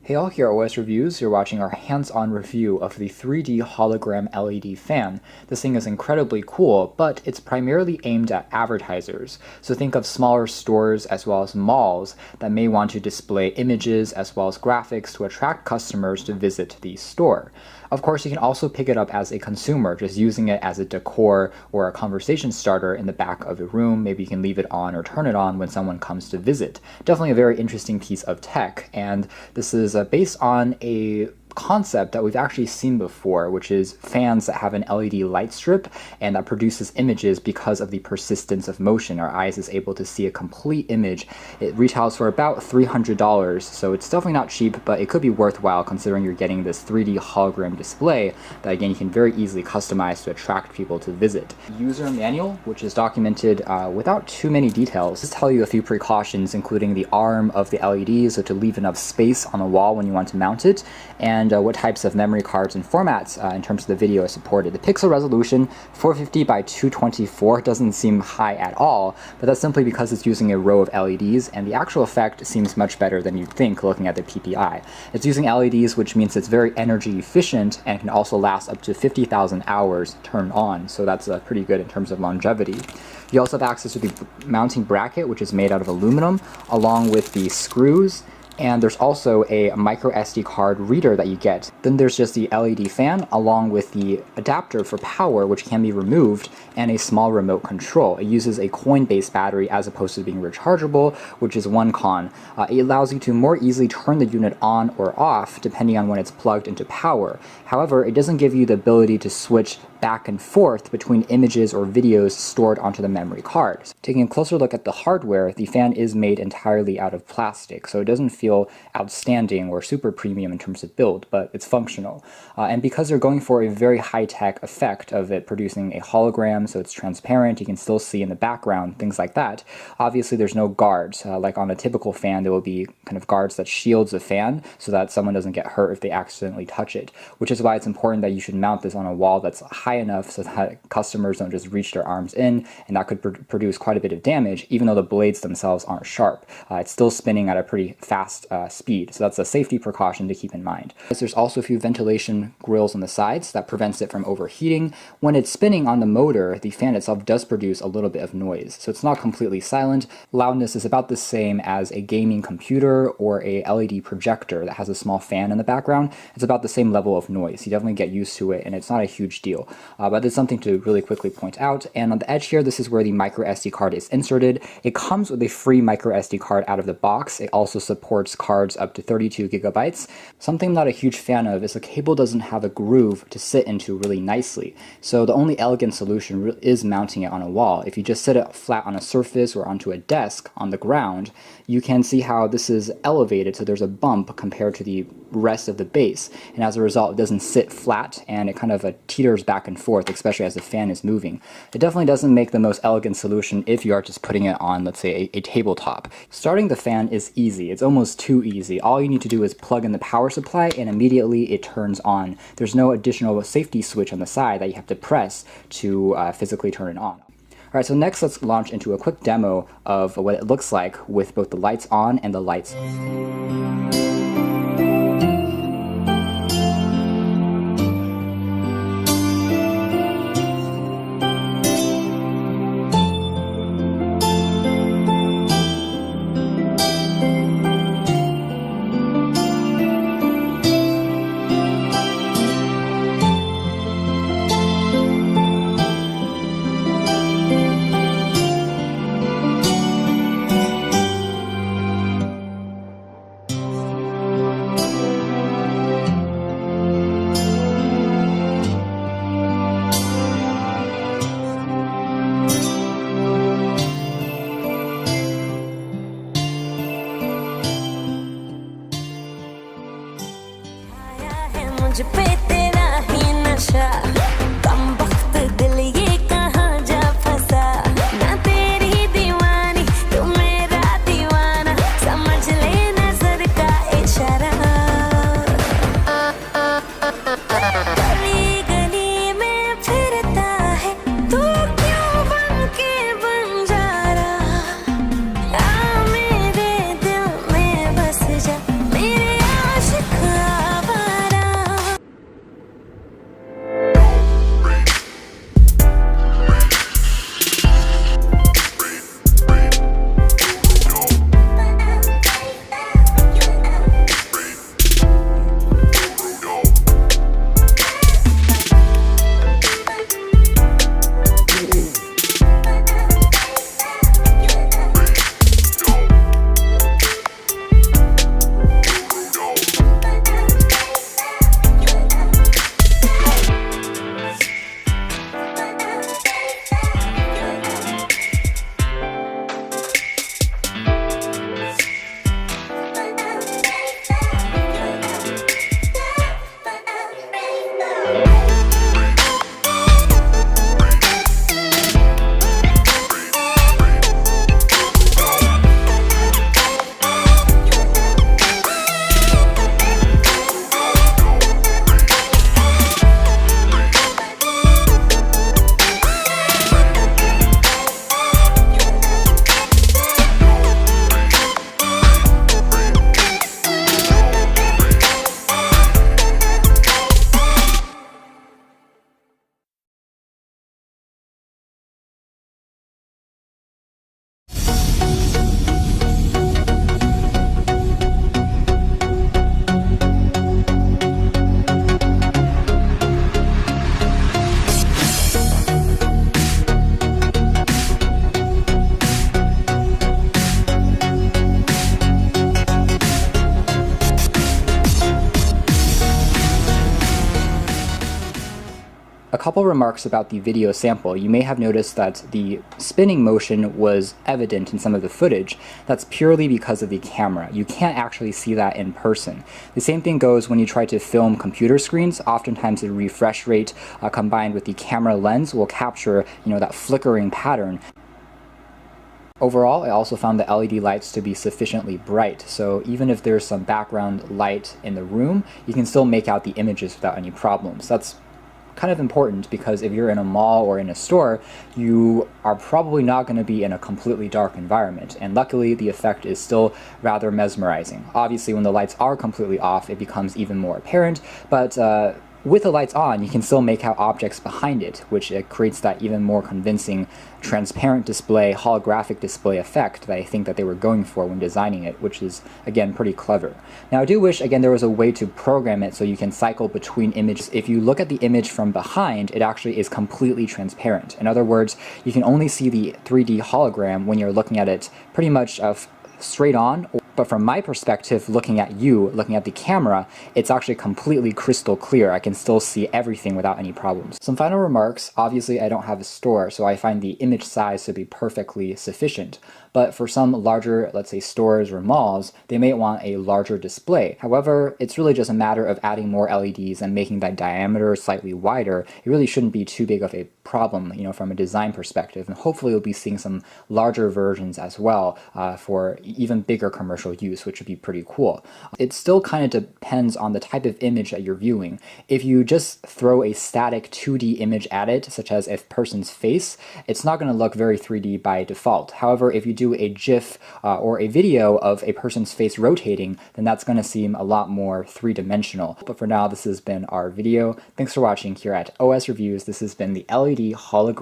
Hey all, here at OS Reviews, you're watching our hands-on review of the 3D hologram LED fan. This thing is incredibly cool, but it's primarily aimed at advertisers. So think of smaller stores as well as malls that may want to display images as well as graphics to attract customers to visit the store. Of course, you can also pick it up as a consumer, just using it as a decor or a conversation starter in the back of a room. Maybe you can leave it on or turn it on when someone comes to visit. Definitely a very interesting piece of tech, and this is based on a concept that we've actually seen before, which is fans that have an LED light strip and that produces images because of the persistence of motion. Our eyes is able to see a complete image. It retails for about $300, so it's definitely not cheap, but it could be worthwhile considering you're getting this 3D hologram display that, again, you can very easily customize to attract people to visit. User manual, which is documented without too many details. Just tell you a few precautions, including the arm of the LED, so to leave enough space on the wall when you want to mount it, and what types of memory cards and formats in terms of the video is supported. The pixel resolution, 450 by 224, doesn't seem high at all, but that's simply because it's using a row of LEDs, and the actual effect seems much better than you'd think looking at the PPI. It's using LEDs, which means it's very energy efficient and can also last up to 50,000 hours turned on, so that's pretty good in terms of longevity. You also have access to the mounting bracket, which is made out of aluminum, along with the screws. And there's also a micro SD card reader that you get. Then there's just the LED fan along with the adapter for power, which can be removed, and a small remote control. It uses a coin-based battery as opposed to being rechargeable, which is one con. It allows you to more easily turn the unit on or off depending on when it's plugged into power. However, it doesn't give you the ability to switch back and forth between images or videos stored onto the memory card. Taking a closer look at the hardware, the fan is made entirely out of plastic, so it doesn't feel outstanding or super premium in terms of build, but it's functional. And because they're going for a very high-tech effect of it producing a hologram, so it's transparent, you can still see in the background, things like that, obviously there's no guards. Like on a typical fan, there will be kind of guards that shields the fan so that someone doesn't get hurt if they accidentally touch it, which is why it's important that you should mount this on a wall that's high enough so that customers don't just reach their arms in, and that could produce quite a bit of damage, even though the blades themselves aren't sharp. It's still spinning at a pretty fast speed, so that's a safety precaution to keep in mind. There's also a few ventilation grills on the sides that prevents it from overheating. When it's spinning on the motor, the fan itself does produce a little bit of noise, so it's not completely silent. Loudness is about the same as a gaming computer or a LED projector that has a small fan in the background. It's about the same level of noise. You definitely get used to it, and it's not a huge deal. But it's something to really quickly point out. And on the edge here, this is where the micro SD card is inserted. It comes with a free micro SD card out of the box. It also supports cards up to 32 gigabytes. Something I'm not a huge fan of is the cable doesn't have a groove to sit into really nicely. So the only elegant solution is mounting it on a wall. If you just sit it flat on a surface or onto a desk on the ground, you can see how this is elevated, so there's a bump compared to the rest of the base. And as a result, it doesn't sit flat, and it kind of teeters back and forth, especially as the fan is moving. It definitely doesn't make the most elegant solution if you are just putting it on, let's say, a tabletop. Starting the fan is easy. It's almost too easy. All you need to do is plug in the power supply, and immediately it turns on. There's no additional safety switch on the side that you have to press to physically turn it on. Alright, so next let's launch into a quick demo of what it looks like with both the lights on and the lights off. मुझ पे तेरा ही नशा कम वक्त दिल ये कहाँ जा फंसा ना तेरी दीवानी तू मेरा दीवाना समझ ले नजर का इशारा गली गली में फिरता है तू क्यों बन के बंजारा आ मेरे दिल में बस जा मेरे आशिक A couple remarks about the video sample. You may have noticed that the spinning motion was evident in some of the footage. That's purely because of the camera. You can't actually see that in person. The same thing goes when you try to film computer screens. Oftentimes the refresh rate combined with the camera lens will capture, that flickering pattern. Overall, I also found the LED lights to be sufficiently bright, so even if there's some background light in the room, you can still make out the images without any problems. That's kind of important because if you're in a mall or in a store, you are probably not going to be in a completely dark environment, and luckily the effect is still rather mesmerizing. Obviously, when the lights are completely off, it becomes even more apparent, but with the lights on, you can still make out objects behind it, which creates that even more convincing transparent display, holographic display effect that I think that they were going for when designing it, which is, again, pretty clever. Now, I do wish, again, there was a way to program it so you can cycle between images. If you look at the image from behind, it actually is completely transparent. In other words, you can only see the 3D hologram when you're looking at it pretty much straight on. But from my perspective, looking at the camera, it's actually completely crystal clear. I can still see everything without any problems. Some final remarks. Obviously, I don't have a store, so I find the image size to be perfectly sufficient. But for some larger, let's say, stores or malls, they may want a larger display. However, it's really just a matter of adding more LEDs and making that diameter slightly wider. It really shouldn't be too big of a problem, from a design perspective. And hopefully we'll be seeing some larger versions as well for even bigger commercial use, which would be pretty cool. It still kind of depends on the type of image that you're viewing. If you just throw a static 2D image at it, such as a person's face, it's not going to look very 3D by default. However, if you do a GIF or a video of a person's face rotating, then that's going to seem a lot more three-dimensional. But for now, this has been our video. Thanks for watching here at OS Reviews. This has been the LED hologram